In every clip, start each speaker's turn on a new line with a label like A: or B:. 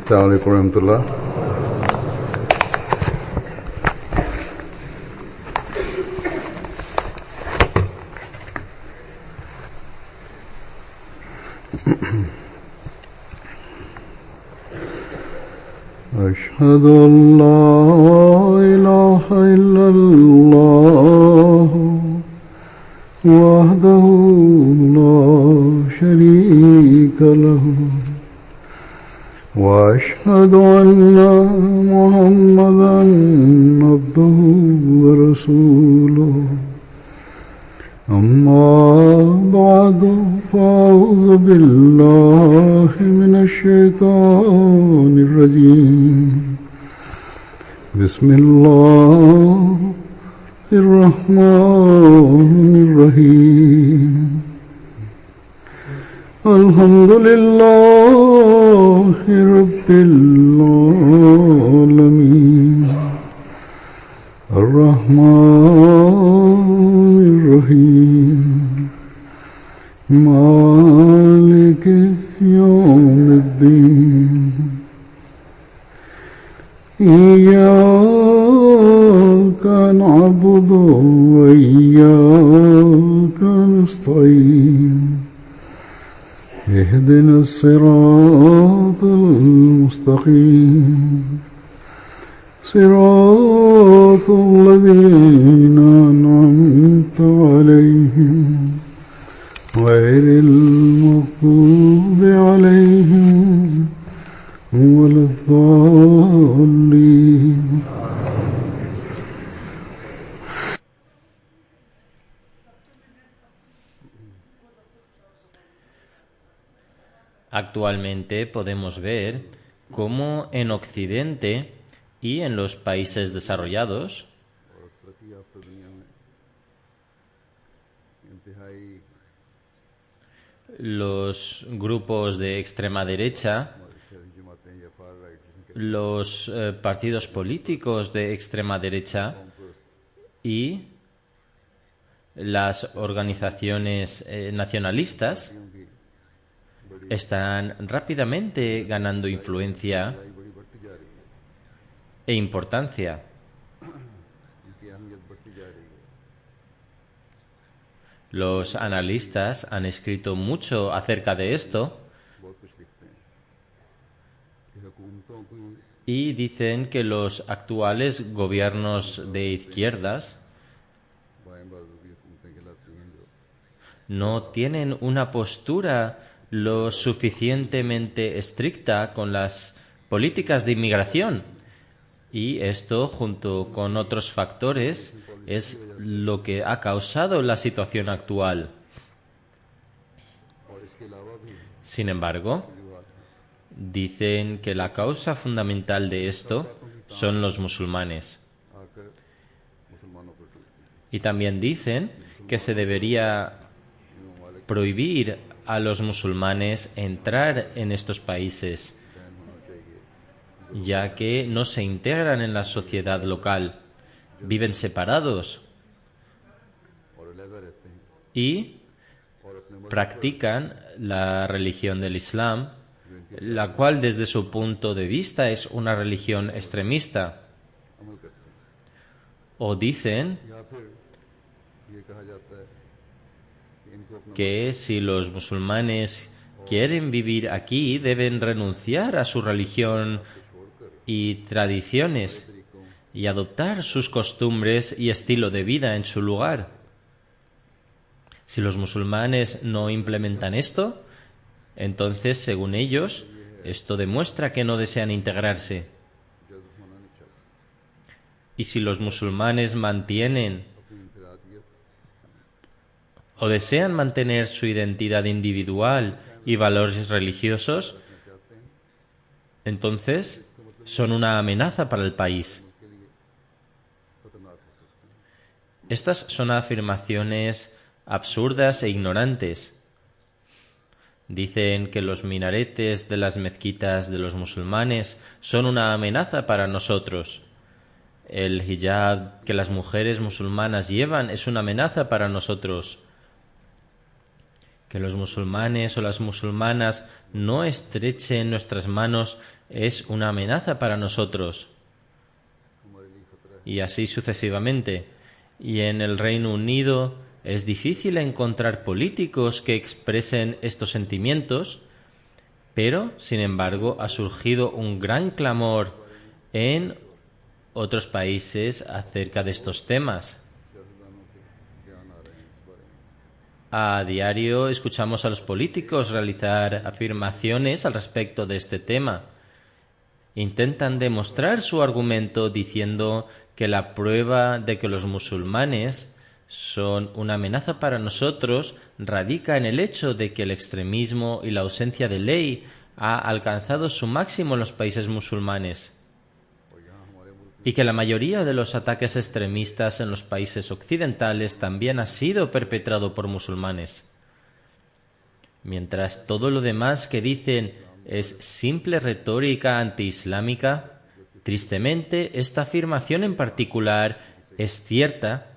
A: अस्सलाम वालेकुम रहमतुल्लाह। أشهد أن لا إله إلا الله وحده لا شريك له وأشهد أن محمدا عبده ورسوله أما بعد فأعوذ بالله من الشيطان الرجيم بسم الله الرحمن الرحيم الحمد لله رب العالمين الرحمن الرحيم مالك يوم الدين إياك نعبد وإياك نستعين اهدنا الصراط المستقيم صراط الذين أنعمت عليهم غير المغضوب عليهم ولا الضالين.
B: Actualmente podemos ver cómo en Occidente y en los países desarrollados los grupos de extrema derecha, los partidos políticos de extrema derecha y las organizaciones nacionalistas están rápidamente ganando influencia e importancia. Los analistas han escrito mucho acerca de esto y dicen que los actuales gobiernos de izquierdas no tienen una postura lo suficientemente estricta con las políticas de inmigración, y esto, junto con otros factores, es lo que ha causado la situación actual. Sin embargo, dicen que la causa fundamental de esto son los musulmanes. Y también dicen que se debería prohibir a los musulmanes entrar en estos países, ya que no se integran en la sociedad local, viven separados y practican la religión del Islam, la cual desde su punto de vista es una religión extremista. O dicen que si los musulmanes quieren vivir aquí, deben renunciar a su religión y tradiciones y adoptar sus costumbres y estilo de vida en su lugar. Si los musulmanes no implementan esto, entonces, según ellos, esto demuestra que no desean integrarse. Y si los musulmanes mantienen o desean mantener su identidad individual y valores religiosos, entonces son una amenaza para el país. Estas son afirmaciones absurdas e ignorantes. Dicen que los minaretes de las mezquitas de los musulmanes son una amenaza para nosotros. El hijab que las mujeres musulmanas llevan es una amenaza para nosotros. Que los musulmanes o las musulmanas no estrechen nuestras manos es una amenaza para nosotros. Y así sucesivamente. Y en el Reino Unido es difícil encontrar políticos que expresen estos sentimientos, pero, sin embargo, ha surgido un gran clamor en otros países acerca de estos temas. A diario escuchamos a los políticos realizar afirmaciones al respecto de este tema. Intentan demostrar su argumento diciendo que la prueba de que los musulmanes son una amenaza para nosotros radica en el hecho de que el extremismo y la ausencia de ley ha alcanzado su máximo en los países musulmanes y que la mayoría de los ataques extremistas en los países occidentales también ha sido perpetrado por musulmanes. Mientras todo lo demás que dicen es simple retórica antiislámica, tristemente esta afirmación en particular es cierta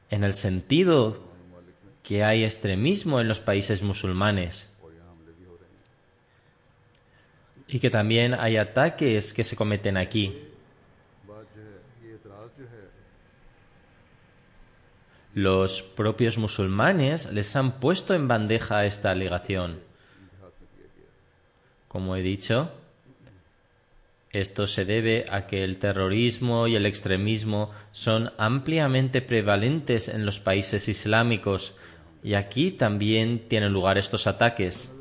B: en el sentido que hay extremismo en los países musulmanes y que también hay ataques que se cometen aquí. Los propios musulmanes les han puesto en bandeja esta alegación. Como he dicho, esto se debe a que el terrorismo y el extremismo son ampliamente prevalentes en los países islámicos y aquí también tienen lugar estos ataques.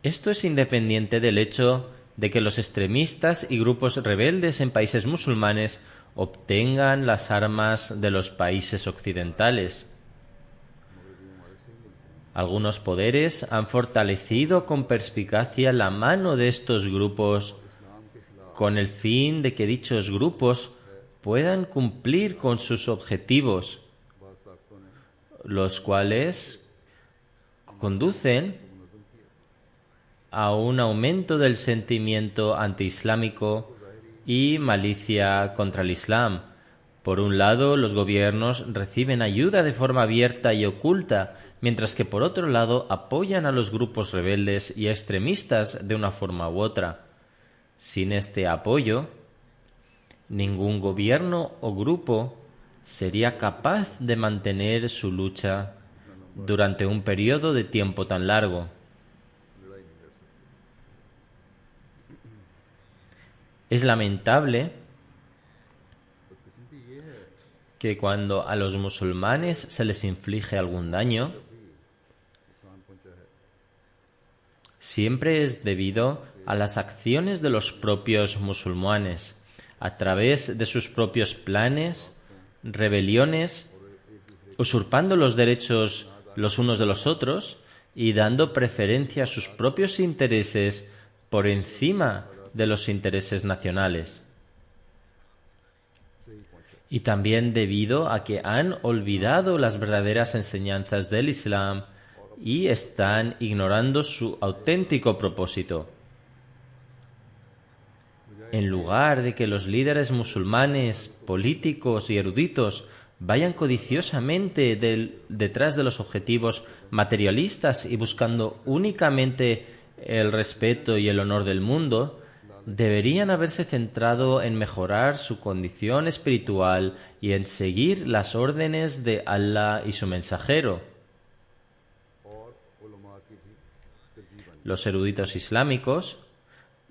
B: Esto es independiente del hecho de que los extremistas y grupos rebeldes en países musulmanes obtengan las armas de los países occidentales. Algunos poderes han fortalecido con perspicacia la mano de estos grupos con el fin de que dichos grupos puedan cumplir con sus objetivos, los cuales conducen a un aumento del sentimiento antiislámico y malicia contra el Islam. Por un lado, los gobiernos reciben ayuda de forma abierta y oculta, mientras que por otro lado apoyan a los grupos rebeldes y extremistas de una forma u otra. Sin este apoyo, ningún gobierno o grupo sería capaz de mantener su lucha durante un periodo de tiempo tan largo. Es lamentable que cuando a los musulmanes se les inflige algún daño, siempre es debido a las acciones de los propios musulmanes, a través de sus propios planes, rebeliones, usurpando los derechos los unos de los otros y dando preferencia a sus propios intereses por encima de los intereses nacionales. Y también debido a que han olvidado las verdaderas enseñanzas del Islam y están ignorando su auténtico propósito. En lugar de que los líderes musulmanes, políticos y eruditos vayan codiciosamente detrás de los objetivos materialistas y buscando únicamente el respeto y el honor del mundo, deberían haberse centrado en mejorar su condición espiritual y en seguir las órdenes de Allah y su mensajero. Los eruditos islámicos,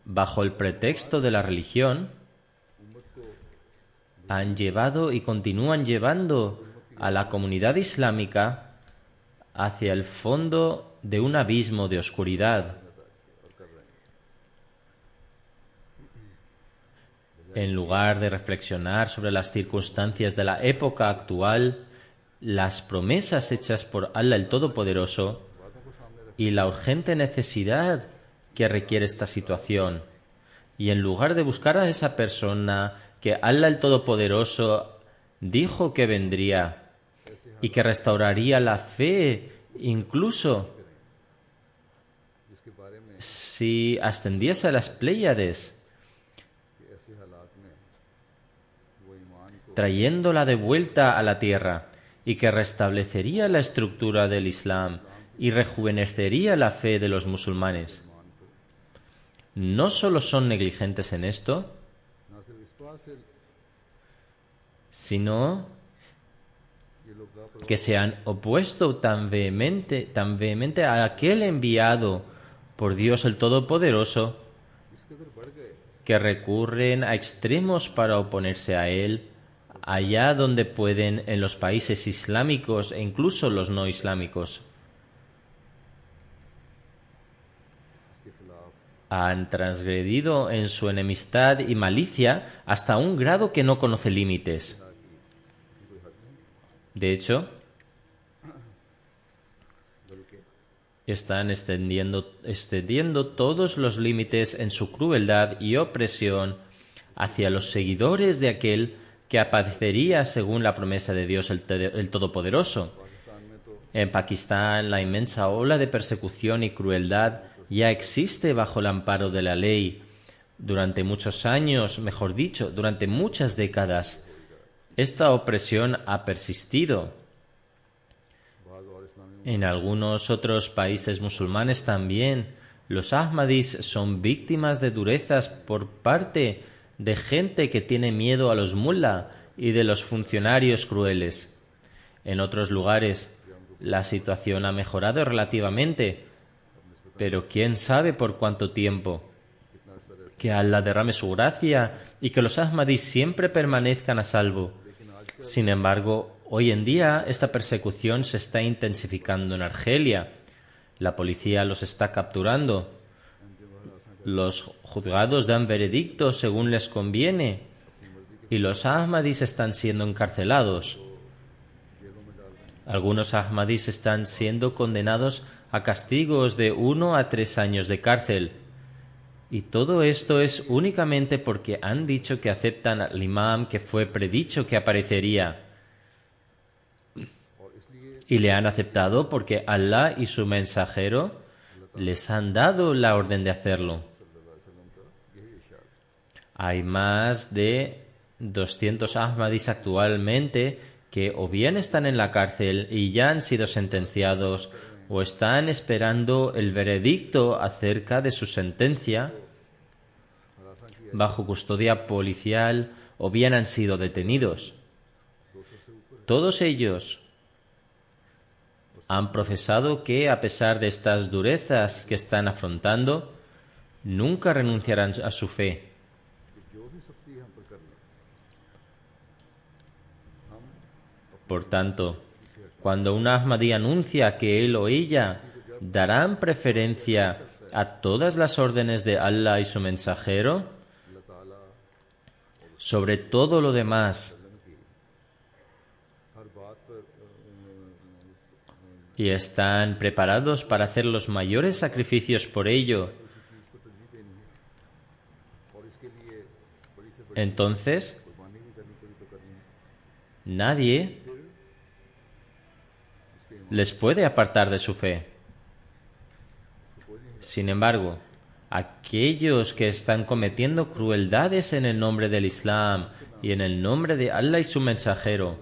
B: bajo el pretexto de la religión, han llevado y continúan llevando a la comunidad islámica hacia el fondo de un abismo de oscuridad. En lugar de reflexionar sobre las circunstancias de la época actual, las promesas hechas por Allah el Todopoderoso y la urgente necesidad que requiere esta situación, y en lugar de buscar a esa persona que Allah el Todopoderoso dijo que vendría y que restauraría la fe, incluso si ascendiese a las Pléyades, trayéndola de vuelta a la tierra y que restablecería la estructura del Islam y rejuvenecería la fe de los musulmanes. No solo son negligentes en esto,
A: ना सिर्फ इस बात से
B: sino
A: ये लोग लापरवाह
B: que se han opuesto tan vehemente a aquel enviado por Dios el Todopoderoso,
A: इस कदर बढ़ गए
B: que recurren a extremos para oponerse a él, allá donde pueden en los países islámicos e incluso los no islámicos.
A: इसके खिलाफ
B: Han transgredido en su enemistad y malicia hasta un grado que no conoce límites. De hecho,
A: बल्कि
B: están extendiendo todos los límites en su crueldad y opresión hacia los seguidores de aquel que aparecería según la promesa de Dios el Todopoderoso.
A: Pakistan में तो
B: En Pakistán, la inmensa ola de persecución y crueldad ya existe bajo el amparo de la ley. Durante muchos años, mejor dicho, durante muchas décadas, esta opresión ha persistido.
A: बाद और इस्लामी
B: En algunos otros países musulmanes también, los Ahmadis son víctimas de durezas por parte de gente que tiene miedo a los mullah y de los funcionarios crueles. En otros lugares, la situación ha mejorado relativamente, pero quién sabe por cuánto tiempo. Que Allah derrame su gracia y que los Ahmadis siempre permanezcan a salvo. Sin embargo, hoy en día esta persecución se está intensificando en Argelia. La policía los está capturando. Los juzgados dan veredictos según les conviene y los Ahmadis están siendo encarcelados. Algunos Ahmadis están siendo condenados a castigos de 1 a 3 años de cárcel. Y todo esto es únicamente porque han dicho que aceptan al imam que fue predicho que aparecería. Y le han aceptado porque Allah y su mensajero les han dado la orden de hacerlo. Hay más de 200 Ahmadis actualmente que o bien están en la cárcel y ya han sido sentenciados o están esperando el veredicto acerca de su sentencia bajo custodia policial o bien han sido detenidos. Todos ellos han profesado que, a pesar de estas durezas que están afrontando, nunca renunciarán a su fe.
A: जो भी सख्ती हम पर करना हम
B: Por tanto, cuando un Ahmadi anuncia que él o ella darán preferencia a todas las órdenes de Allah y su mensajero,
A: अल्लाह ताला
B: sobre todo lo demás,
A: हर बात पर
B: y están preparados para hacer los mayores sacrificios por ello,
A: चीज़ को तरजीह देनी है और इसके लिए बड़ी से बड़ी
B: entonces
A: कुर्बानी भी करनी पड़ी तो करनी है
B: nadie
A: इसके
B: les puede apartar de su fe. Sin embargo, aquellos que están cometiendo crueldades en el nombre del Islam y en el nombre de Allah y su mensajero,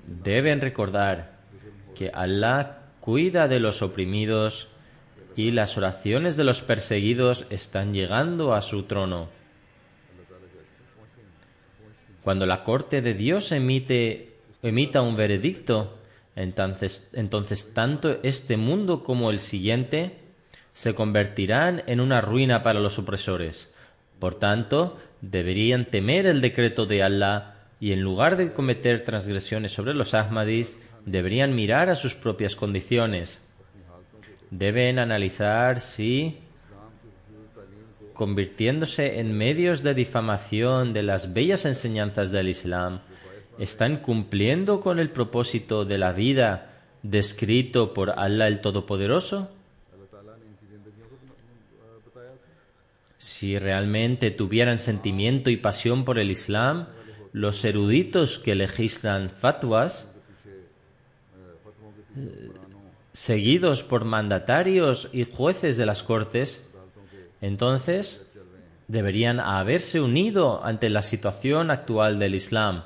B: deben recordar que Allah cuida de los oprimidos y las oraciones de los perseguidos están llegando a su trono. Cuando la corte de Dios emita un veredicto, entonces tanto este mundo como el siguiente se convertirán en una ruina para los opresores. Por tanto, deberían temer el decreto de Allah y en lugar de cometer transgresiones sobre los Ahmadis, deberían mirar a sus propias condiciones. Deben analizar si, convirtiéndose en medios de difamación de las bellas enseñanzas del Islam, están cumpliendo con el propósito de la vida descrito por Allah el Todopoderoso.
A: अल्लाह ताला ने इनकी जिंदगियों को बताया था
B: Si realmente tuvieran sentimiento y pasión por el Islam, los eruditos que legislan fatwas,
A: फतवों के पीछे कुरानों
B: seguidos por mandatarios y jueces de las cortes, entonces deberían haberse unido ante la situación actual del Islam,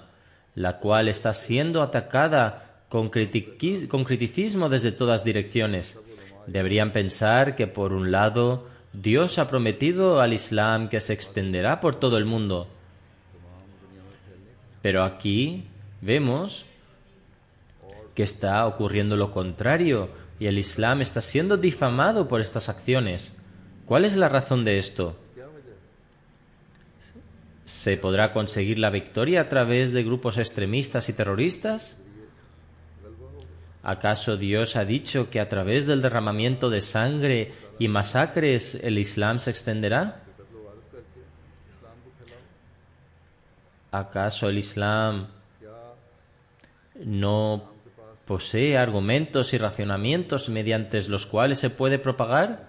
B: la cual está siendo atacada con criticismo desde todas direcciones. Deberían pensar que, por un lado, Dios ha prometido al Islam que se extenderá por todo el mundo. Pero aquí vemos que está ocurriendo lo contrario y el Islam está siendo difamado por estas acciones. ¿Cuál es la razón de esto? ¿Se podrá conseguir la victoria a través de grupos extremistas y terroristas? ¿Acaso Dios ha dicho que a través del derramamiento de sangre y masacres el Islam se extenderá? ¿Acaso el Islam no posee argumentos y racionamientos mediante los cuales se puede propagar?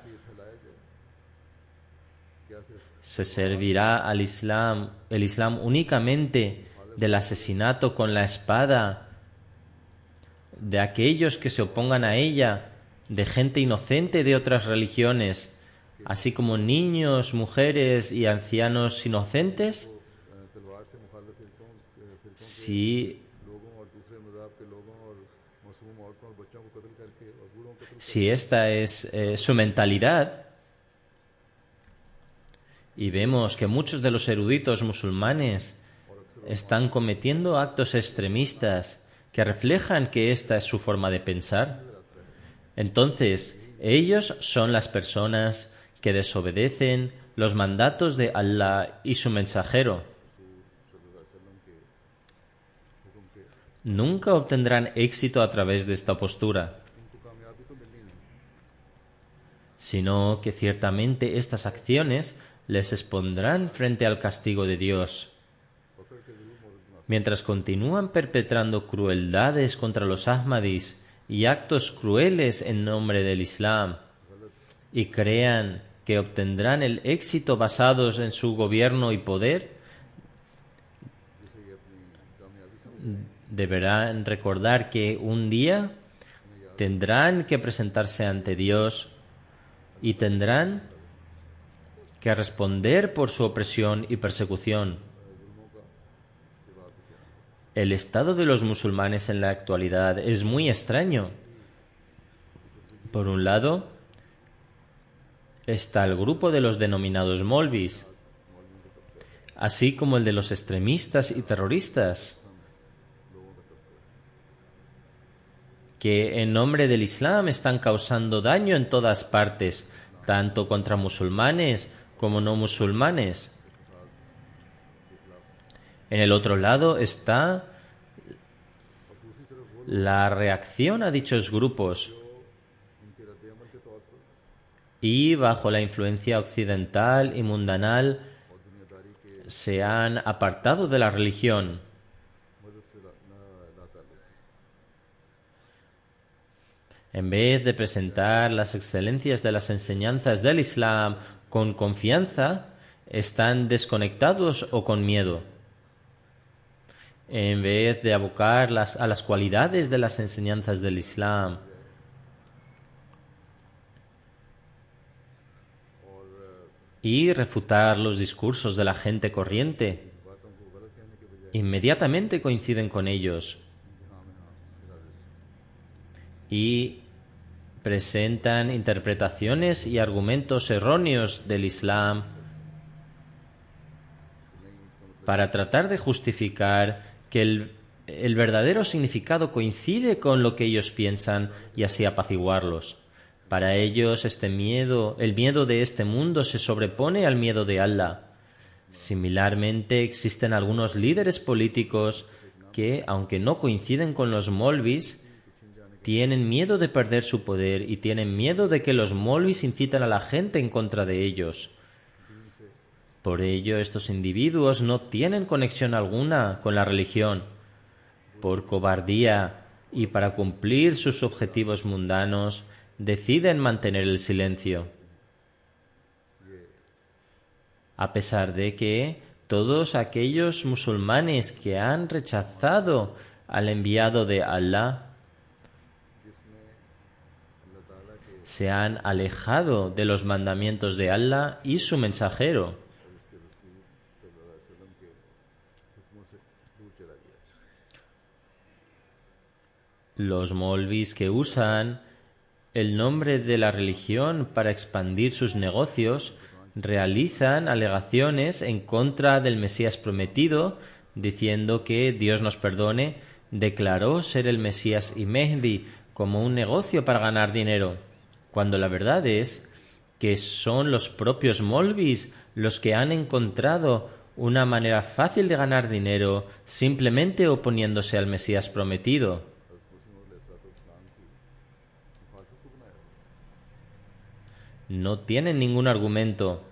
B: ¿Se servirá al Islam, el Islam únicamente del asesinato con la espada de aquellos que se opongan a ella, de gente inocente de otras religiones, así como niños, mujeres y ancianos inocentes? Si esta es su mentalidad, y vemos que muchos de los eruditos musulmanes están cometiendo actos extremistas que reflejan que esta es su forma de pensar, entonces ellos son las personas que desobedecen los mandatos de Allah y su mensajero. Nunca obtendrán éxito a través de esta postura, sino que ciertamente estas acciones les expondrán frente al castigo de Dios. Mientras continúan perpetrando crueldades contra los Ahmadis y actos crueles en nombre del Islam, y crean que obtendrán el éxito basados en su gobierno y poder, deberán recordar que un día tendrán que presentarse ante Dios y tendrán que responder por su opresión y persecución. El estado de los musulmanes en la actualidad es muy extraño. Por un lado, está el grupo de los denominados Molvis, así como el de los extremistas y terroristas, que en nombre del Islam están causando daño en todas partes, tanto contra musulmanes como no musulmanes. En el otro lado está la reacción a dichos grupos y bajo la influencia occidental y mundanal se han apartado de la religión. En vez de presentar las excelencias de las enseñanzas del Islam con confianza, están desconectados o con miedo. En vez de abocar a las cualidades de las enseñanzas del Islam, y refutar los discursos de la gente corriente, inmediatamente coinciden con ellos y presentan interpretaciones y argumentos erróneos del Islam para tratar de justificar que el verdadero significado coincide con lo que ellos piensan y así apaciguarlos. Para ellos el miedo de este mundo se sobrepone al miedo de Allah. Similarmente, existen algunos líderes políticos que, aunque no coinciden con los Molvis, tienen miedo de perder su poder y tienen miedo de que los Molvis incitan a la gente en contra de ellos. Por ello, estos individuos no tienen conexión alguna con la religión. Por cobardía y para cumplir sus objetivos mundanos, deciden mantener el silencio. A pesar de que todos aquellos musulmanes que han rechazado al enviado de Allah se han alejado de los mandamientos de Allah y su mensajero. Los molvis que usan el nombre de la religión para expandir sus negocios realizan alegaciones en contra del Mesías prometido, diciendo que, Dios nos perdone, declaró ser el Mesías y Mehdi como un negocio para ganar dinero, cuando la verdad es que son los propios molvis los que han encontrado una manera fácil de ganar dinero simplemente oponiéndose al Mesías prometido. No tienen ningún argumento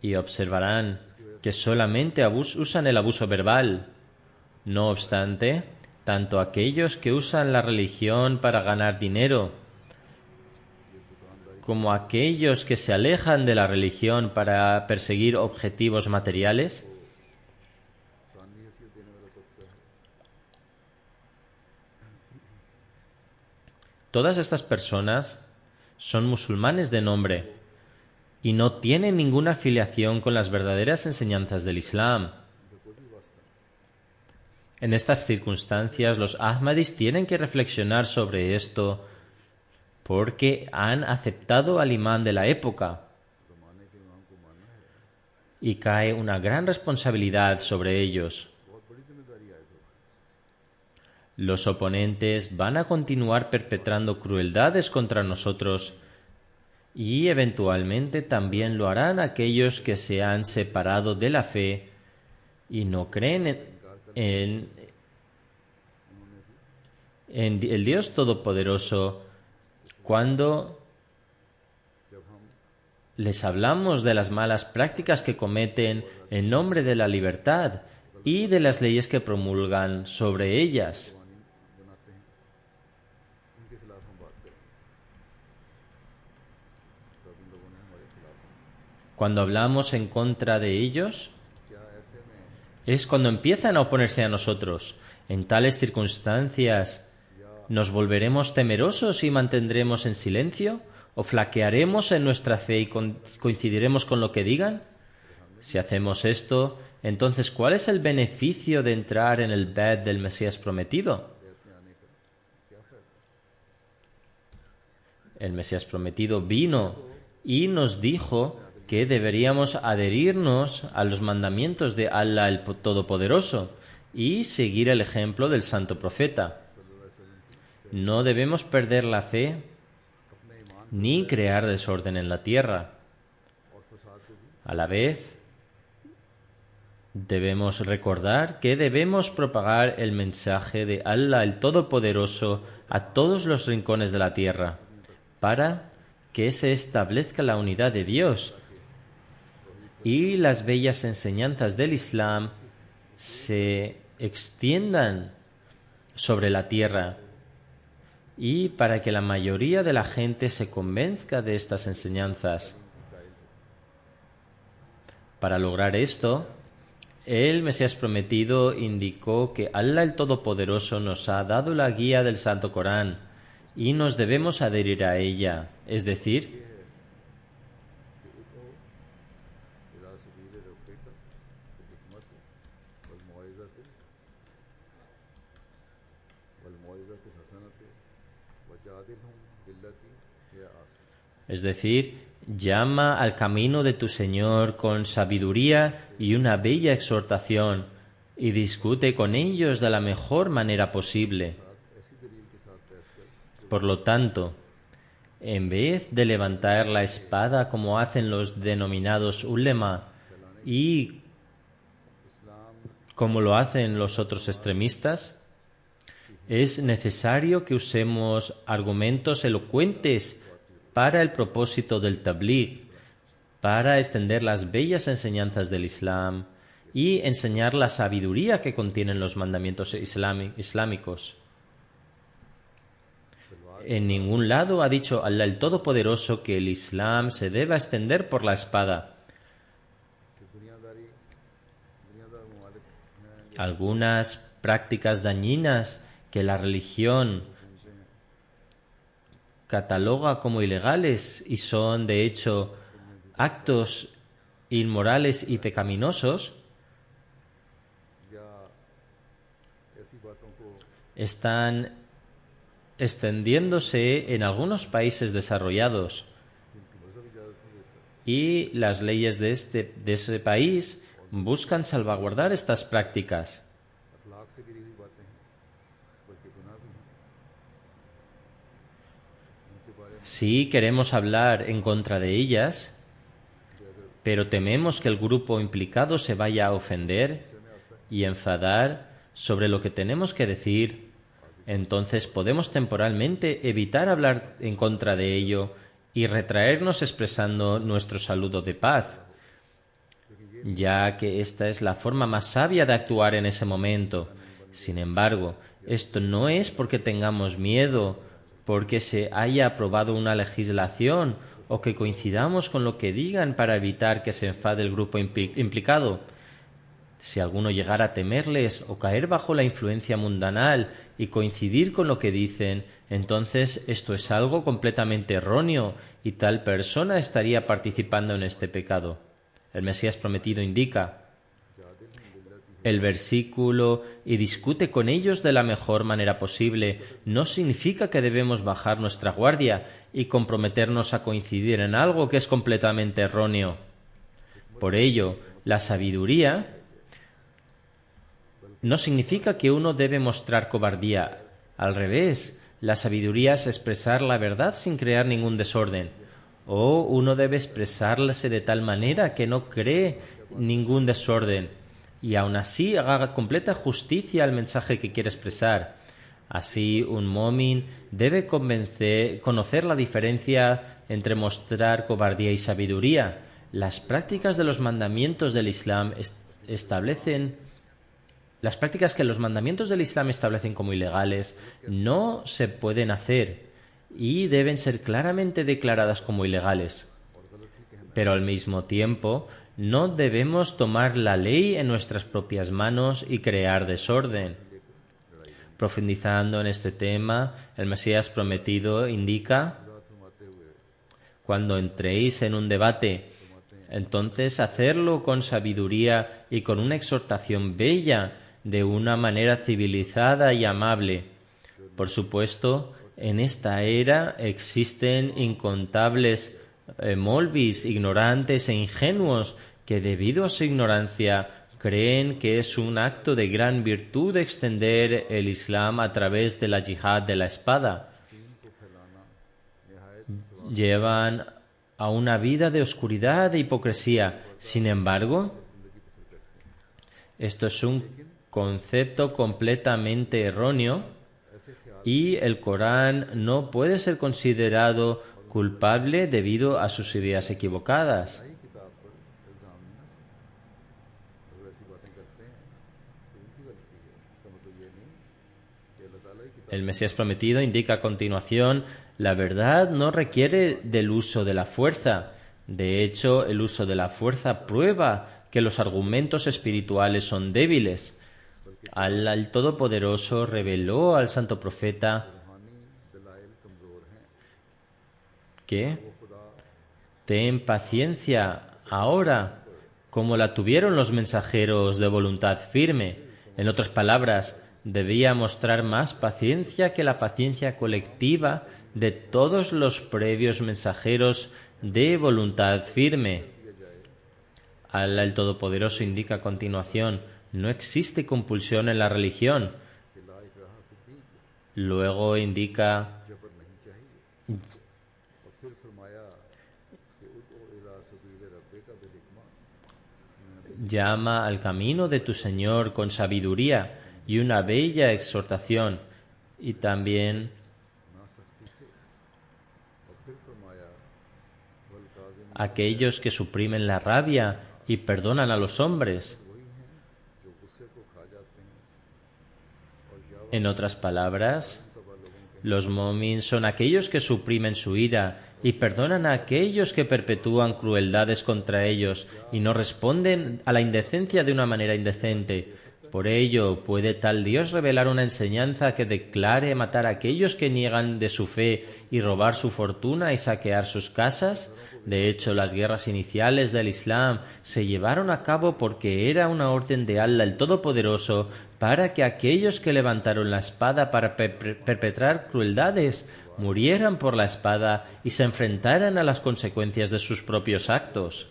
B: y observarán que solamente usan el abuso verbal. No obstante, tanto aquellos que usan la religión para ganar dinero como aquellos que se alejan de la religión para perseguir objetivos materiales, todas estas personas son musulmanes de nombre y no tienen ninguna afiliación con las verdaderas enseñanzas del Islam. En estas circunstancias, los Ahmadis tienen que reflexionar sobre esto porque han aceptado al imán de la época y cae una gran responsabilidad sobre ellos. Los oponentes van a continuar perpetrando crueldades contra nosotros y eventualmente también lo harán aquellos que se han separado de la fe y no creen en el Dios Todopoderoso. Cuando les hablamos de las malas prácticas que cometen en nombre de la libertad y de las leyes que promulgan sobre ellas, cuando hablamos en contra de ellos, es cuando empiezan a oponerse a nosotros. En tales circunstancias, ¿nos volveremos temerosos y mantendremos en silencio? ¿O flaquearemos en nuestra fe y coincidiremos con lo que digan? Si hacemos esto, entonces, ¿cuál es el beneficio de entrar en el Beit del Mesías prometido? El Mesías prometido vino y nos dijo que deberíamos adherirnos a los mandamientos de Allah el Todopoderoso y seguir el ejemplo del Santo Profeta. No debemos perder la fe ni crear desorden en la tierra. A la vez, debemos recordar que debemos propagar el mensaje de Allah el Todopoderoso a todos los rincones de la tierra, para que se establezca la unidad de Dios y las bellas enseñanzas del Islam se extiendan sobre la tierra, y para que la mayoría de la gente se convenzca de estas enseñanzas. Para lograr esto, el Mesías prometido indicó que Allah el Todopoderoso nos ha dado la guía del Santo Corán y nos debemos adherir a ella, es decir, llama al camino de tu Señor con sabiduría y una bella exhortación y discute con ellos de la mejor manera posible. Por lo tanto, en vez de levantar la espada como hacen los denominados ulema y como lo hacen los otros extremistas, es necesario que usemos argumentos elocuentes para el propósito del tabligh, para extender las bellas enseñanzas del Islam y enseñar la sabiduría que contienen los mandamientos islámicos. En ningún lado ha dicho Allah el Todopoderoso que el Islam se deba extender por la espada. Algunas prácticas dañinas que la religión cataloga como ilegales y son, de hecho, actos inmorales y pecaminosos, están extendiéndose en algunos países desarrollados y las leyes de ese país buscan salvaguardar estas prácticas. Sí queremos hablar en contra de ellas, pero tememos que el grupo implicado se vaya a ofender y enfadar sobre lo que tenemos que decir. Entonces podemos temporalmente evitar hablar en contra de ello y retraernos expresando nuestro saludo de paz, ya que esta es la forma más sabia de actuar en ese momento. Sin embargo, esto no es porque tengamos miedo, porque se haya aprobado una legislación o que coincidamos con lo que digan para evitar que se enfade el grupo implicado. Si alguno llegara a temerles o caer bajo la influencia mundanal y coincidir con lo que dicen, entonces esto es algo completamente erróneo y tal persona estaría participando en este pecado. El Mesías prometido indica el versículo y discute con ellos de la mejor manera posible no significa que debemos bajar nuestra guardia y comprometernos a coincidir en algo que es completamente erróneo. Por ello, la sabiduría no significa que uno debe mostrar cobardía. Al revés, la sabiduría es expresar la verdad sin crear ningún desorden. O uno debe expresarse de tal manera que no cree ningún desorden y aún así haga completa justicia al mensaje que quiere expresar. Así, un mu'min debe conocer la diferencia entre mostrar cobardía y sabiduría. Las prácticas de los mandamientos del Islam Las prácticas que los mandamientos del Islam establecen como ilegales no se pueden hacer y deben ser claramente declaradas como ilegales. Pero al mismo tiempo, no debemos tomar la ley en nuestras propias manos y crear desorden. Profundizando en este tema, el Mesías prometido indica: cuando entréis en un debate, entonces hacerlo con sabiduría y con una exhortación bella, de una manera civilizada y amable. Por supuesto, en esta era existen incontables molvis ignorantes e ingenuos que debido a su ignorancia creen que es un acto de gran virtud extender el Islam a través de la yihad de la espada. Llevan a una vida de oscuridad e hipocresía. Sin embargo, esto es un concepto completamente erróneo y el Corán no puede ser considerado culpable debido a sus ideas equivocadas. El Mesías prometido indica a continuación: la verdad no requiere del uso de la fuerza. De hecho, el uso de la fuerza prueba que los argumentos espirituales son débiles. El Todopoderoso reveló al santo profeta que ten paciencia ahora, como la tuvieron los mensajeros de voluntad firme. En otras palabras, debía mostrar más paciencia que la paciencia colectiva de todos los previos mensajeros de voluntad firme. Allah el Todopoderoso indica a continuación: no existe compulsión en la religión. Luego indica: llama al camino de tu Señor con sabiduría y una bella exhortación. Y también aquellos que suprimen la rabia y perdonan a los hombres. En otras palabras, los mu'min son aquellos que suprimen su ira y perdonan a aquellos que perpetúan crueldades contra ellos y no responden a la indecencia de una manera indecente. Por ello, ¿puede tal Dios revelar una enseñanza que declare matar a aquellos que niegan de su fe y robar su fortuna y saquear sus casas? De hecho, las guerras iniciales del Islam se llevaron a cabo porque era una orden de Allah el Todopoderoso para que aquellos que levantaron la espada para perpetrar crueldades murieran por la espada y se enfrentaran a las consecuencias de sus propios actos.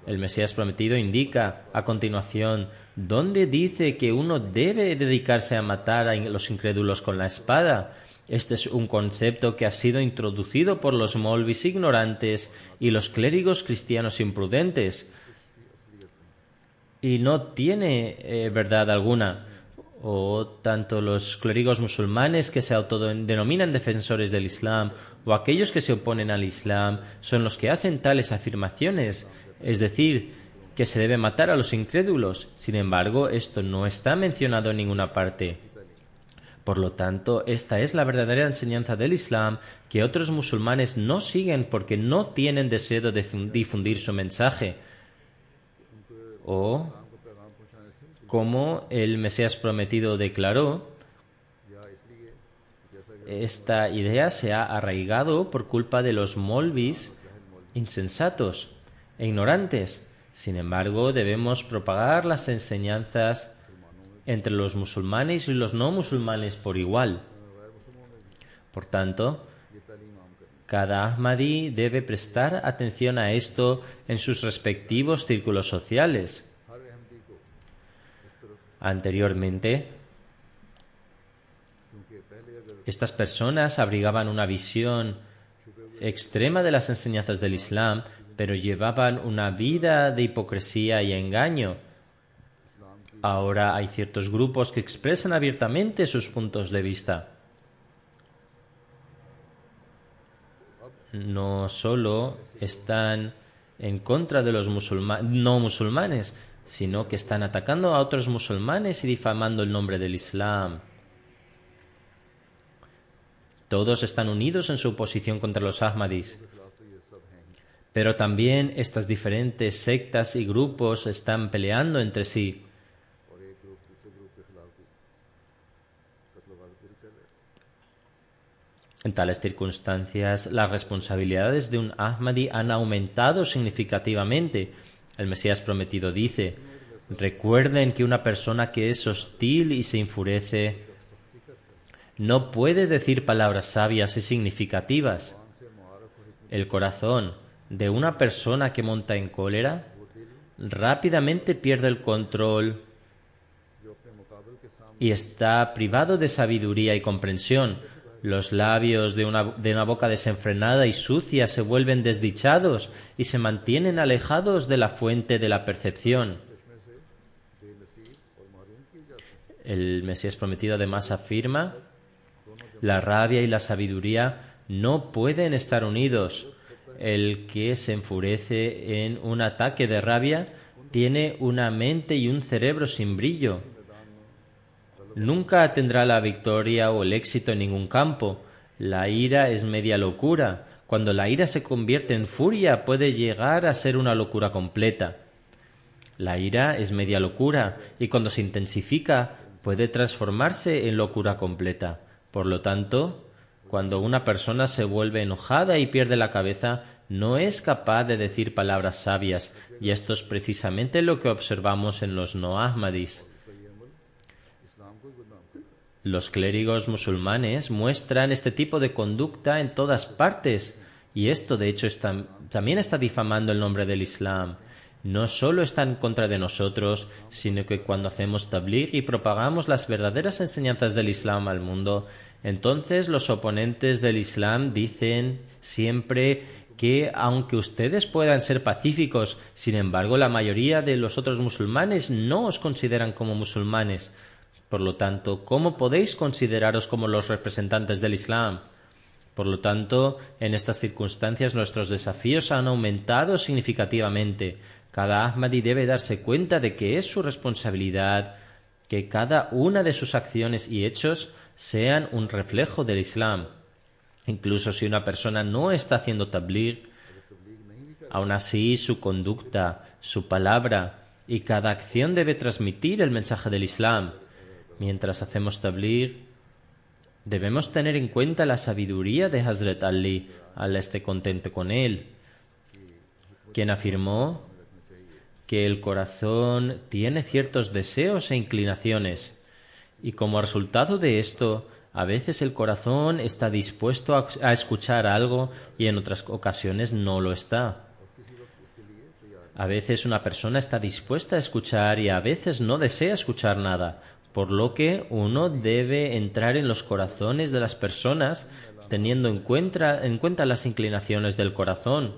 B: El Mesías prometido indica, a continuación, dónde dice que uno debe dedicarse a matar a los incrédulos con la espada. Este es un concepto que ha sido introducido por los molvis ignorantes y los clérigos cristianos imprudentes. Y no tiene verdad alguna. O tanto los clérigos musulmanes que se autodenominan defensores del Islam o aquellos que se oponen al Islam son los que hacen tales afirmaciones, es decir, que se debe matar a los incrédulos. Sin embargo, esto no está mencionado en ninguna parte. Por lo tanto, esta es la verdadera enseñanza del Islam que otros musulmanes no siguen porque no tienen deseo de difundir su mensaje. O, como el Mesías prometido declaró, esta idea se ha arraigado por culpa de los molvis insensatos e ignorantes. Sin embargo, debemos propagar las enseñanzas entre los musulmanes y los no musulmanes por igual. Por tanto, cada Ahmadi debe prestar atención a esto en sus respectivos círculos sociales. Anteriormente, estas personas abrigaban una visión extrema de las enseñanzas del Islam, pero llevaban una vida de hipocresía y engaño. Ahora hay ciertos grupos que expresan abiertamente sus puntos de vista. No solo están en contra de los no musulmanes, sino que están atacando a otros musulmanes y difamando el nombre del Islam. Todos están unidos en su oposición contra los Ahmadis. Pero también estas diferentes sectas y grupos están peleando entre sí. En tales circunstancias, las responsabilidades de un Ahmadi han aumentado significativamente. El Mesías prometido dice: recuerden que una persona que es hostil y se enfurece no puede decir palabras sabias y significativas. El corazón de una persona que monta en cólera rápidamente pierde el control y está privado de sabiduría y comprensión. Los labios de una boca desenfrenada y sucia se vuelven desdichados y se mantienen alejados de la fuente de la percepción. El Mesías prometido además afirma: la rabia y la sabiduría no pueden estar unidos. El que se enfurece en un ataque de rabia tiene una mente y un cerebro sin brillo. Nunca tendrá la victoria o el éxito en ningún campo. La ira es media locura. Cuando la ira se convierte en furia, puede llegar a ser una locura completa. La ira es media locura y cuando se intensifica puede transformarse en locura completa. Por lo tanto, cuando una persona se vuelve enojada y pierde la cabeza, no es capaz de decir palabras sabias, y esto es precisamente lo que observamos en los no Ahmadis. Los clérigos musulmanes muestran este tipo de conducta en todas partes, y esto de hecho también está difamando el nombre del Islam. No solo está en contra de nosotros, sino que cuando hacemos tabligh y propagamos las verdaderas enseñanzas del Islam al mundo, entonces los oponentes del Islam dicen siempre que aunque ustedes puedan ser pacíficos, sin embargo la mayoría de los otros musulmanes no os consideran como musulmanes. Por lo tanto, ¿cómo podéis consideraros como los representantes del Islam? Por lo tanto, en estas circunstancias nuestros desafíos han aumentado significativamente. Cada Ahmadi debe darse cuenta de que es su responsabilidad que cada una de sus acciones y hechos sean un reflejo del Islam. Incluso si una persona no está haciendo tabligh, aún así su conducta, su palabra y cada acción debe transmitir el mensaje del Islam. Mientras hacemos tabligh, debemos tener en cuenta la sabiduría de Hazrat Ali, Allah esté contento con él, quien afirmó que el corazón tiene ciertos deseos e inclinaciones, y como resultado de esto, a veces el corazón está dispuesto a escuchar algo y en otras ocasiones no lo está. A veces una persona está dispuesta a escuchar y a veces no desea escuchar nada, por lo que uno debe entrar en los corazones de las personas teniendo en cuenta las inclinaciones del corazón.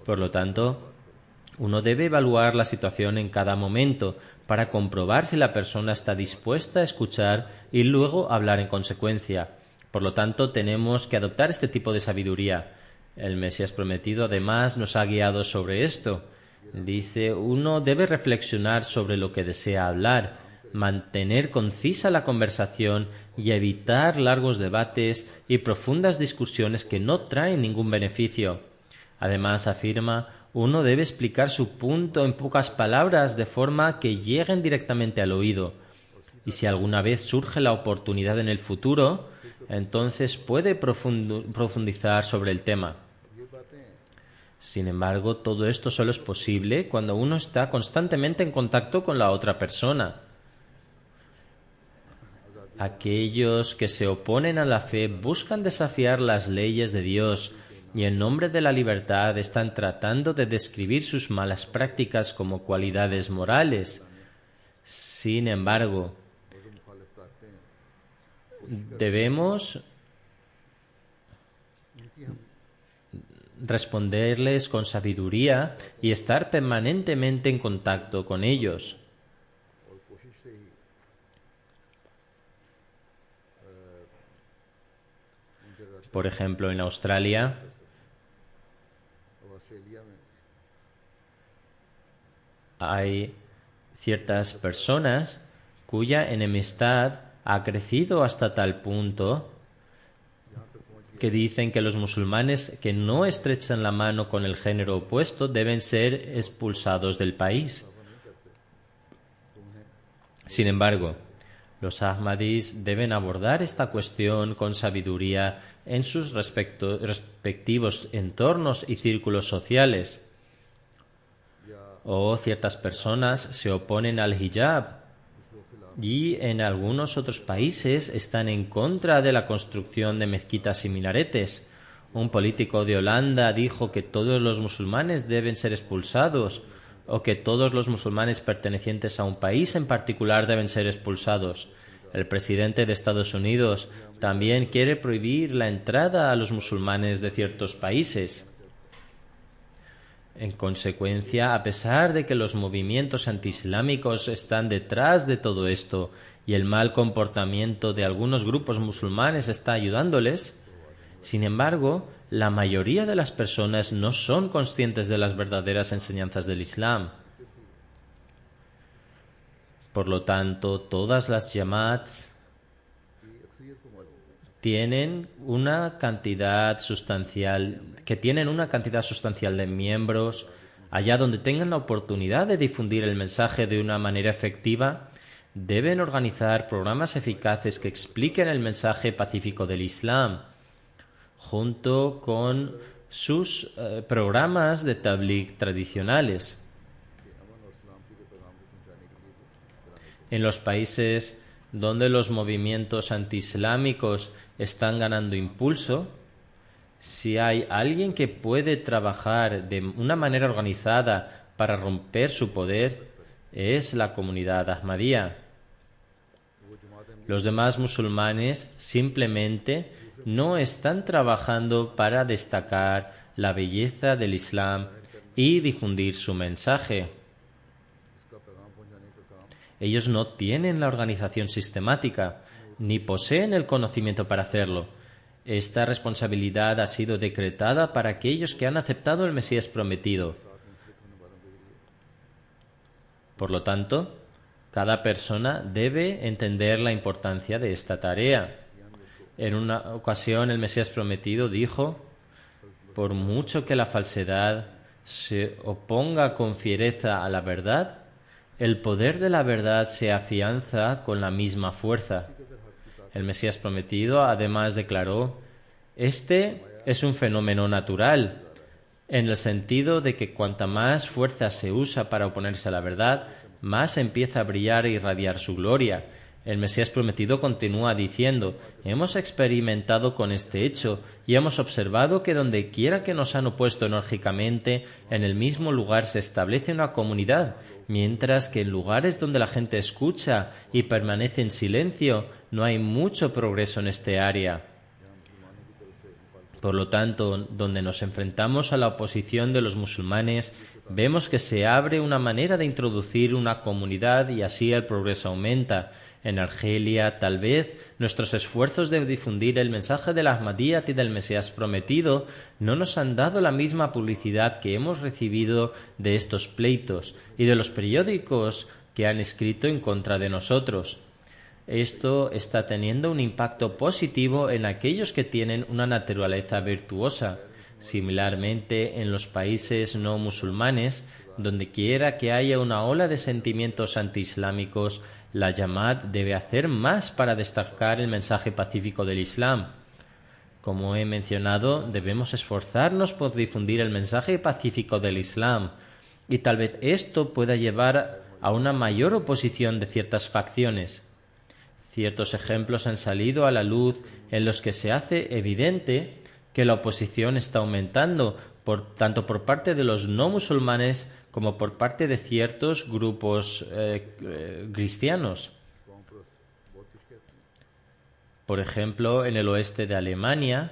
B: Por lo tanto, uno debe evaluar la situación en cada momento para comprobar si la persona está dispuesta a escuchar y luego hablar en consecuencia. Por lo tanto, tenemos que adoptar este tipo de sabiduría. El Mesías prometido además nos ha guiado sobre esto. Dice, uno debe reflexionar sobre lo que desea hablar, mantener concisa la conversación y evitar largos debates y profundas discusiones que no traen ningún beneficio. Además, afirma, uno debe explicar su punto en pocas palabras de forma que lleguen directamente al oído. Y si alguna vez surge la oportunidad en el futuro, entonces puede profundizar sobre el tema. Sin embargo, todo esto solo es posible cuando uno está constantemente en contacto con la otra persona. Aquellos que se oponen a la fe buscan desafiar las leyes de Dios y en nombre de la libertad están tratando de describir sus malas prácticas como cualidades morales. Sin embargo, debemos responderles con sabiduría y estar permanentemente en contacto con ellos. Por ejemplo, en Australia hay ciertas personas cuya enemistad ha crecido hasta tal punto que dicen que los musulmanes que no estrechan la mano con el género opuesto deben ser expulsados del país. Sin embargo, los Ahmadis deben abordar esta cuestión con sabiduría en sus respectivos entornos y círculos sociales. O ciertas personas se oponen al hijab y en algunos otros países están en contra de la construcción de mezquitas y minaretes. Un político de Holanda dijo que todos los musulmanes deben ser expulsados o que todos los musulmanes pertenecientes a un país en particular deben ser expulsados. El presidente de Estados Unidos también quiere prohibir la entrada a los musulmanes de ciertos países. En consecuencia, a pesar de que los movimientos antiislámicos están detrás de todo esto y el mal comportamiento de algunos grupos musulmanes está ayudándoles, sin embargo, la mayoría de las personas no son conscientes de las verdaderas enseñanzas del Islam. Por lo tanto, todas las Jamaats tienen una cantidad sustancial de miembros. Allá donde tengan la oportunidad de difundir el mensaje de una manera efectiva, deben organizar programas eficaces que expliquen el mensaje pacífico del Islam, junto con sus programas de tabligh tradicionales. En los países donde los movimientos antiislámicos están ganando impulso, si hay alguien que puede trabajar de una manera organizada para romper su poder, es la comunidad Ahmadía. Los demás musulmanes simplemente no están trabajando para destacar la belleza del Islam y difundir su mensaje. Ellos no tienen la organización sistemática, ni poseen el conocimiento para hacerlo. Esta responsabilidad ha sido decretada para aquellos que han aceptado el Mesías prometido. Por lo tanto, cada persona debe entender la importancia de esta tarea. En una ocasión el Mesías prometido dijo: por mucho que la falsedad se oponga con fiereza a la verdad, el poder de la verdad se afianza con la misma fuerza. El Mesías prometido además declaró: este es un fenómeno natural, en el sentido de que cuanta más fuerza se usa para oponerse a la verdad, más empieza a brillar e irradiar su gloria. El Mesías prometido continúa diciendo: hemos experimentado con este hecho y hemos observado que donde quiera que nos han opuesto enérgicamente, en el mismo lugar se establece una comunidad, mientras que en lugares donde la gente escucha y permanece en silencio, no hay mucho progreso en este área. Por lo tanto, donde nos enfrentamos a la oposición de los musulmanes, vemos que se abre una manera de introducir una comunidad y así el progreso aumenta. En Argelia, tal vez, nuestros esfuerzos de difundir el mensaje del Ahmadiyyat y del Mesías prometido no nos han dado la misma publicidad que hemos recibido de estos pleitos y de los periódicos que han escrito en contra de nosotros. Esto está teniendo un impacto positivo en aquellos que tienen una naturaleza virtuosa. Similarmente, en los países no musulmanes, donde quiera que haya una ola de sentimientos antiislámicos, la Jamaat debe hacer más para destacar el mensaje pacífico del Islam. Como he mencionado, debemos esforzarnos por difundir el mensaje pacífico del Islam, y tal vez esto pueda llevar a una mayor oposición de ciertas facciones. Ciertos ejemplos han salido a la luz en los que se hace evidente que la oposición está aumentando, tanto por parte de los no musulmanes como por parte de ciertos grupos cristianos. Por ejemplo, en el oeste de Alemania,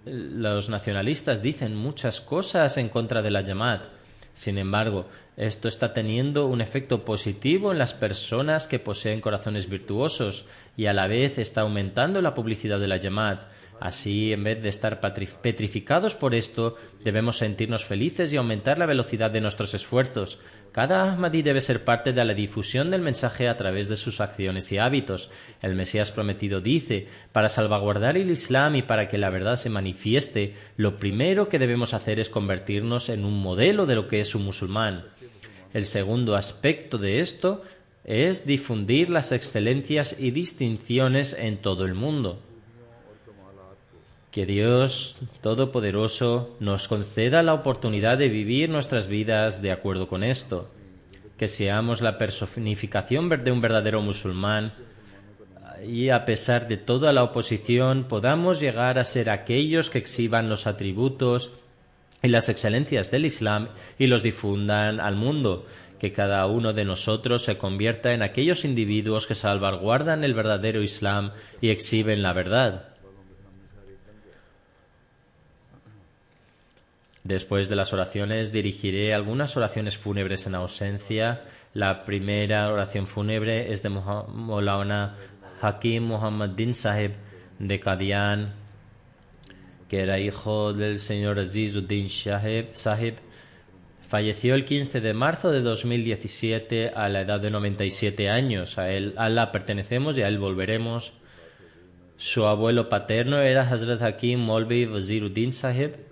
B: los nacionalistas dicen muchas cosas en contra de la Jamaat. Sin embargo, esto está teniendo un efecto positivo en las personas que poseen corazones virtuosos y a la vez está aumentando la publicidad de la Jamaat. Así, en vez de estar petrificados por esto, debemos sentirnos felices y aumentar la velocidad de nuestros esfuerzos. Cada Ahmadí debe ser parte de la difusión del mensaje a través de sus acciones y hábitos. El Mesías prometido dice: para salvaguardar el Islam y para que la verdad se manifieste, lo primero que debemos hacer es convertirnos en un modelo de lo que es un musulmán. El segundo aspecto de esto es difundir las excelencias y distinciones en todo el mundo. Que Dios Todopoderoso nos conceda la oportunidad de vivir nuestras vidas de acuerdo con esto. Que seamos la personificación de un verdadero musulmán y a pesar de toda la oposición podamos llegar a ser aquellos que exhiban los atributos y las excelencias del Islam y los difundan al mundo. Que cada uno de nosotros se convierta en aquellos individuos que salvaguardan el verdadero Islam y exhiben la verdad. Después de las oraciones dirigiré algunas oraciones fúnebres en ausencia. La primera oración fúnebre es de Maulana Hakim Muhammaddin Sahib de Qadian, que era hijo del señor Azizuddin Sahib. Falleció el 15 de marzo de 2017 a la edad de 97 años. A Allah pertenecemos y a él volveremos. Su abuelo paterno era Hazrat Hakim Maulvi Waziruddin Sahib,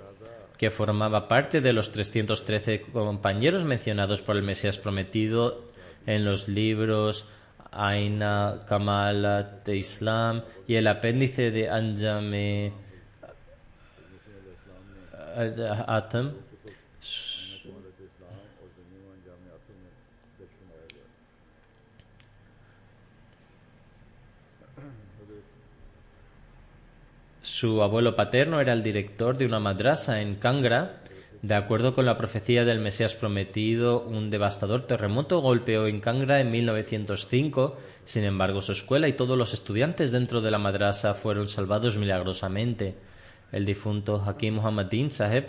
B: que formaba parte de los 313 compañeros mencionados por el Mesías prometido en los libros Aina Kamalat de Islam y el apéndice de Anjame Atam. Su abuelo paterno era el director de una madrasa en Kangra. De acuerdo con la profecía del Mesías prometido, un devastador terremoto golpeó en Kangra en 1905. Sin embargo, su escuela y todos los estudiantes dentro de la madrasa fueron salvados milagrosamente. El difunto Hakim Muhammaddin Sahib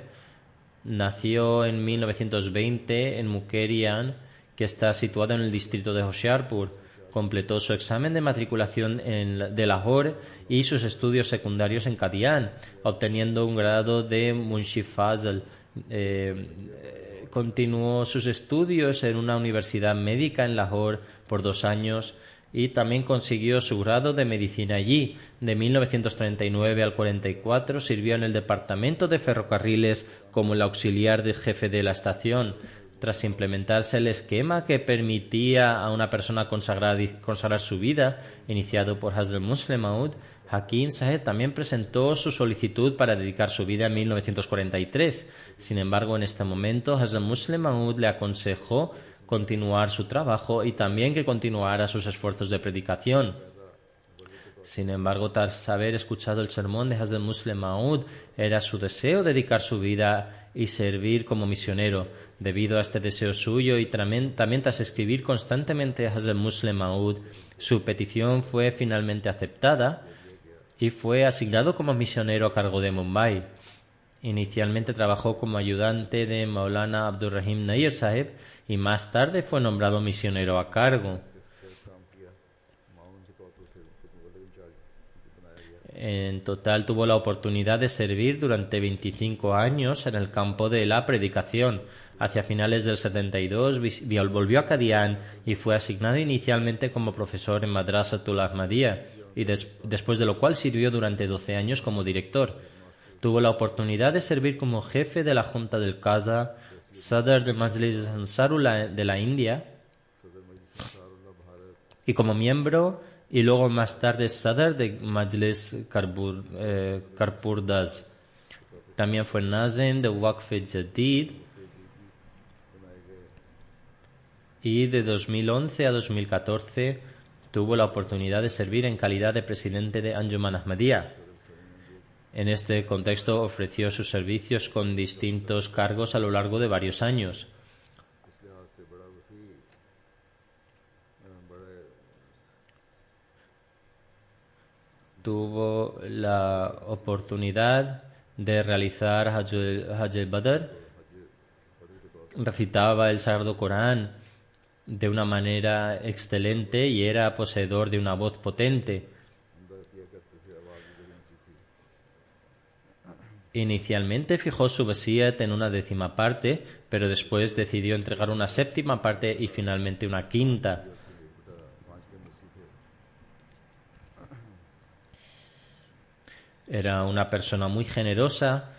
B: nació en 1920 en Mukerian, que está situado en el distrito de Hoshiarpur. Completó su examen de matriculación de Lahore y sus estudios secundarios en Qadian, obteniendo un grado de Munshi Fazl. Continuó sus estudios en una universidad médica en Lahore por 2 años, y también consiguió su grado de medicina allí. De 1939 al 44 sirvió en el departamento de ferrocarriles como el auxiliar de jefe de la estación. Tras implementarse el esquema que permitía a una persona consagrar su vida, iniciado por Hazrat Musleh Maud, Hakim Saheb también presentó su solicitud para dedicar su vida en 1943. Sin embargo, en este momento, Hazrat Musleh Maud le aconsejó continuar su trabajo y también que continuara sus esfuerzos de predicación. Sin embargo, tras haber escuchado el sermón de Hazrat Musleh Maud, era su deseo dedicar su vida y servir como misionero. Debido a este deseo suyo y también tras escribir constantemente a Hazrat Musleh Maud, su petición fue finalmente aceptada y fue asignado como misionero a cargo de Mumbai. Inicialmente trabajó como ayudante de Maulana Abdurrahim Nair Saheb y más tarde fue nombrado misionero a cargo. En total tuvo la oportunidad de servir durante 25 años en el campo de la predicación. Hacia finales del 72 volvió a Qadian y fue asignado inicialmente como profesor en Madrasatul Ahmadiyya, y después de lo cual sirvió durante 12 años como director. Tuvo la oportunidad de servir como jefe de la Junta del Qaza, Sadr de Majlis Ansarullah de la India, y como miembro, y luego más tarde Sadr de Majlis Karpurdas. También fue Nazim de Waqf-e-Jadid, y de 2011 a 2014 tuvo la oportunidad de servir en calidad de presidente de Anjuman Ahmadiyya. En este contexto ofreció sus servicios con distintos cargos a lo largo de varios años. Tuvo la oportunidad de realizar Hajj al-Badr, recitaba el Sagrado Corán de una manera excelente y era poseedor de una voz potente. Inicialmente fijó su wasiyat en una 10ª parte, pero después decidió entregar una 7ª parte y finalmente una 5ª. Era una persona muy generosa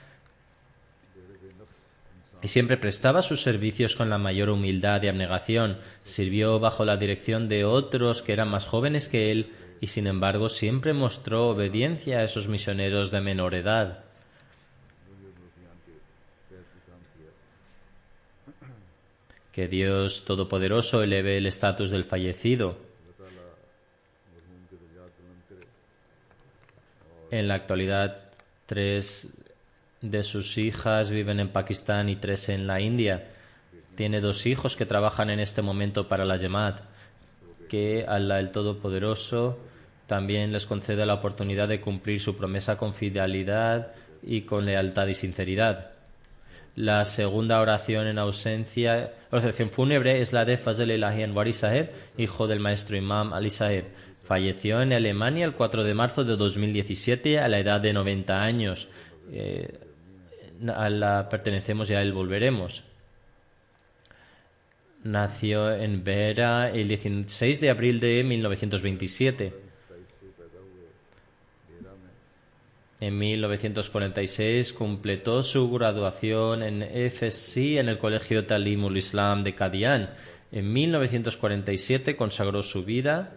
B: y siempre prestaba sus servicios con la mayor humildad y abnegación. Sirvió bajo la dirección de otros que eran más jóvenes que él y sin embargo siempre mostró obediencia a esos misioneros de menor edad. Que Dios Todopoderoso eleve el estatus del fallecido. En la actualidad, 3 de sus hijas viven en Pakistán y 3 en la India. Tiene 2 hijos que trabajan en este momento para la Jamaat. Que Allah el Todopoderoso también les conceda la oportunidad de cumplir su promesa con fidelidad y con lealtad y sinceridad. La segunda oración fúnebre es la de Fazl Elahi Anwari Saheb, hijo del maestro Imam Ali Saheb. Falleció en Alemania el 4 de marzo de 2017 a la edad de 90 años. A la pertenecemos y a él volveremos. Nació en Beera el 16 de abril de 1927. En 1946 completó su graduación en FSC en el Colegio Talimul Islam de Qadian. En 1947 consagró su vida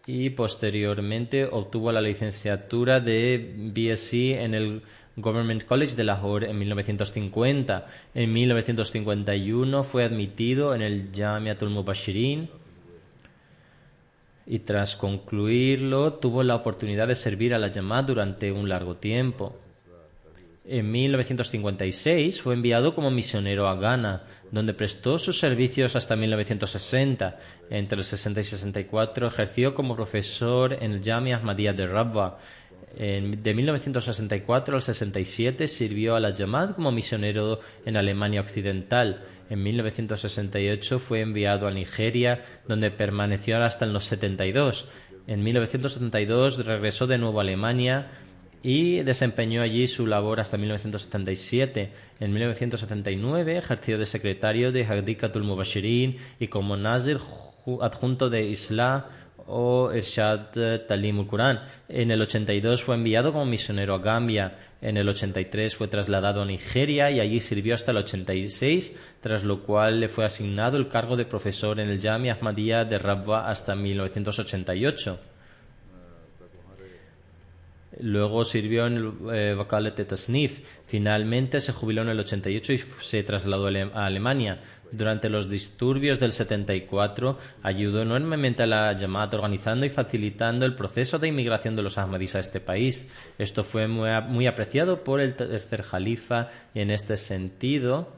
B: y posteriormente obtuvo la licenciatura de BSc en el Government College de Lahore en 1950. En 1951 fue admitido en el Jamiatul Mubashirin y tras concluirlo tuvo la oportunidad de servir a la Jamaat durante un largo tiempo. En 1956 fue enviado como misionero a Ghana, donde prestó sus servicios hasta 1960. Entre el 60 y 64 ejerció como profesor en el Jamia Ahmadiyya de Rabwa. De 1964 al 67 sirvió a la Jamaat como misionero en Alemania Occidental. En 1968 fue enviado a Nigeria, donde permaneció hasta los 72. En 1972 regresó de nuevo a Alemania y desempeñó allí su labor hasta 1977. En 1979 ejerció de secretario de Hadikatul Mubashirin y como Nazir adjunto de Islah o Irshad Talim Quran. En el 82 fue enviado como misionero a Gambia. En el 83 fue trasladado a Nigeria y allí sirvió hasta el 86, tras lo cual le fue asignado el cargo de profesor en el Jami Ahmadiyya de Rabwa hasta 1988. Luego sirvió en el Wakalat Tasnif. Finalmente se jubiló en el 88 y se trasladó a Alemania. Durante los disturbios del 74 ayudó enormemente a la Jamaat organizando y facilitando el proceso de inmigración de los ahmadis a este país. Esto fue muy apreciado por el tercer Jalifa y en este sentido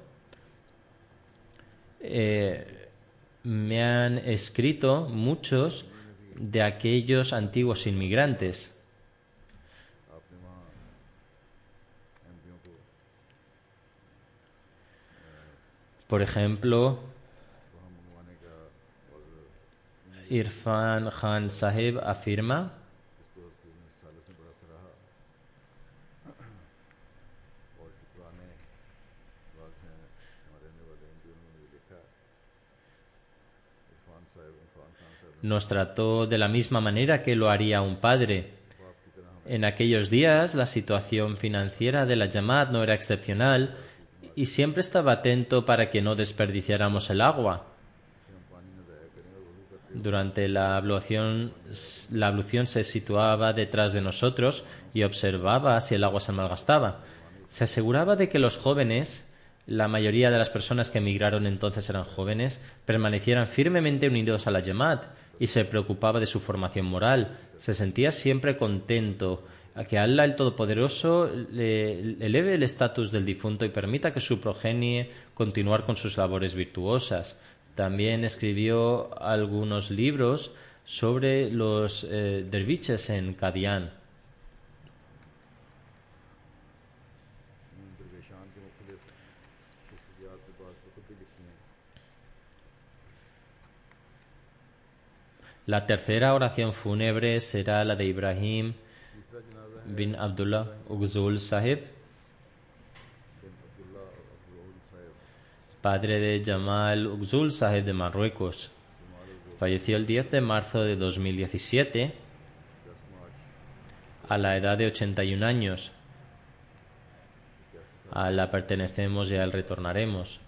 B: me han escrito muchos de aquellos antiguos inmigrantes. Por ejemplo, Irfan Khan Sahib afirma: nos trató de la misma manera que lo haría un padre. En aquellos días la situación financiera de la Jamaat no era excepcional y siempre estaba atento para que no desperdiciáramos el agua. Durante la ablución se situaba detrás de nosotros y observaba si el agua se malgastaba. Se aseguraba de que los jóvenes, la mayoría de las personas que emigraron entonces eran jóvenes, permanecieran firmemente unidos a la Jamaat y se preocupaba de su formación moral. Se sentía siempre contento a que Allah el Todopoderoso eleve el estatus del difunto y permita que su progenie continuar con sus labores virtuosas. También escribió algunos libros sobre los derviches en Qadian. La tercera oración fúnebre será la de Ibrahim bin Abdullah Ughzul Sahib, padre de Jamal Ughzul Sahib de Marruecos. Falleció el 10 de marzo de 2017 a la edad de 81 años. A la pertenecemos y a él retornaremos.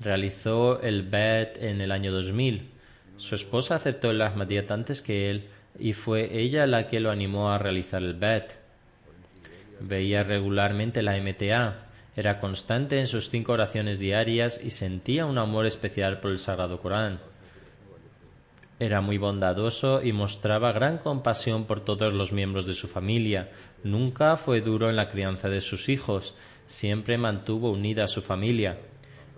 B: Realizó el Bait en el año 2000. Su esposa aceptó el Ahmadiyyat antes que él y fue ella la que lo animó a realizar el Bait. Veía regularmente la MTA, era constante en sus 5 oraciones diarias y sentía un amor especial por el Sagrado Corán. Era muy bondadoso y mostraba gran compasión por todos los miembros de su familia. Nunca fue duro en la crianza de sus hijos, siempre mantuvo unida a su familia.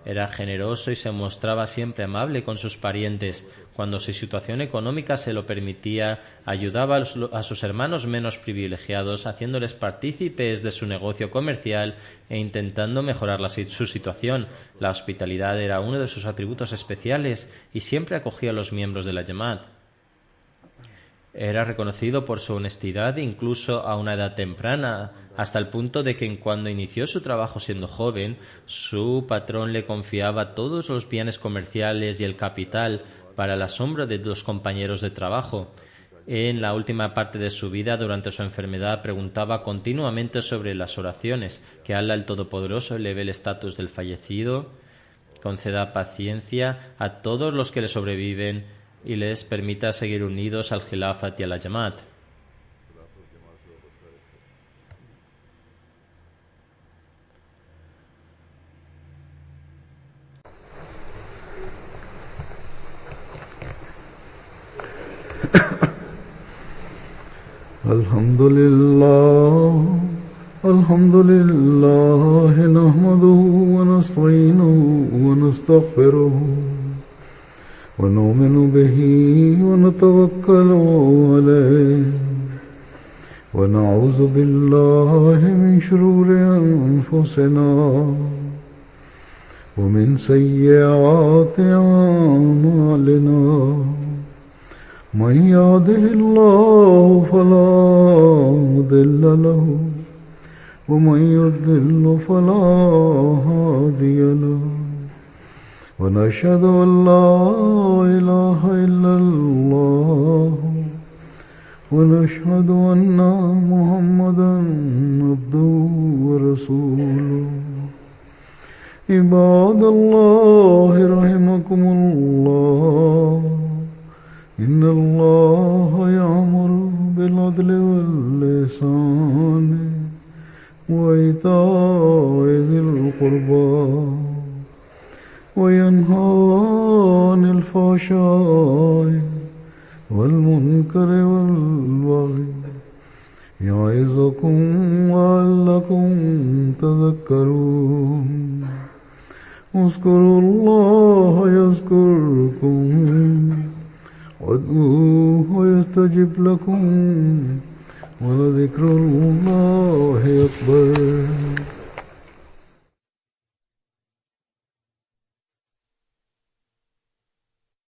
B: Era generoso y se mostraba siempre amable con sus parientes. Cuando su situación económica se lo permitía, ayudaba a sus hermanos menos privilegiados, haciéndoles partícipes de su negocio comercial e intentando mejorar su situación. La hospitalidad era uno de sus atributos especiales y siempre acogía a los miembros de la Jamaat. Era reconocido por su honestidad incluso a una edad temprana, hasta el punto de que cuando inició su trabajo siendo joven, su patrón le confiaba todos los bienes comerciales y el capital para el asombro de los compañeros de trabajo. En la última parte de su vida, durante su enfermedad, preguntaba continuamente sobre las oraciones, que Allah el Todopoderoso eleve el estatus del fallecido, conceda paciencia a todos los que le sobreviven y les permita seguir unidos al Khilafat y a la Jamaat.
A: Alhamdulillah, nahmaduhu wa nasta'inuhu wa nastaghfiruhu wa nu'minu bihi wa natawakkalu alayhi wa na'udhu billahi min shururi anfusina wa min sayyiati a'malina. من يهده الله فلا مضل له ومن يضلل فلا هادي له
C: ونشهد أن لا إله إلا الله ونشهد أن محمدا عبده ورسوله عباد الله رحمكم الله إن الله يأمر بالعدل والإحسان وإيتاء ذي القربى وينهى عن الفحشاء والمنكر والبغي يعظكم لعلكم تذكرون اذكروا الله يذكركم وادعوه يستجب لكم ولذكر الله أكبر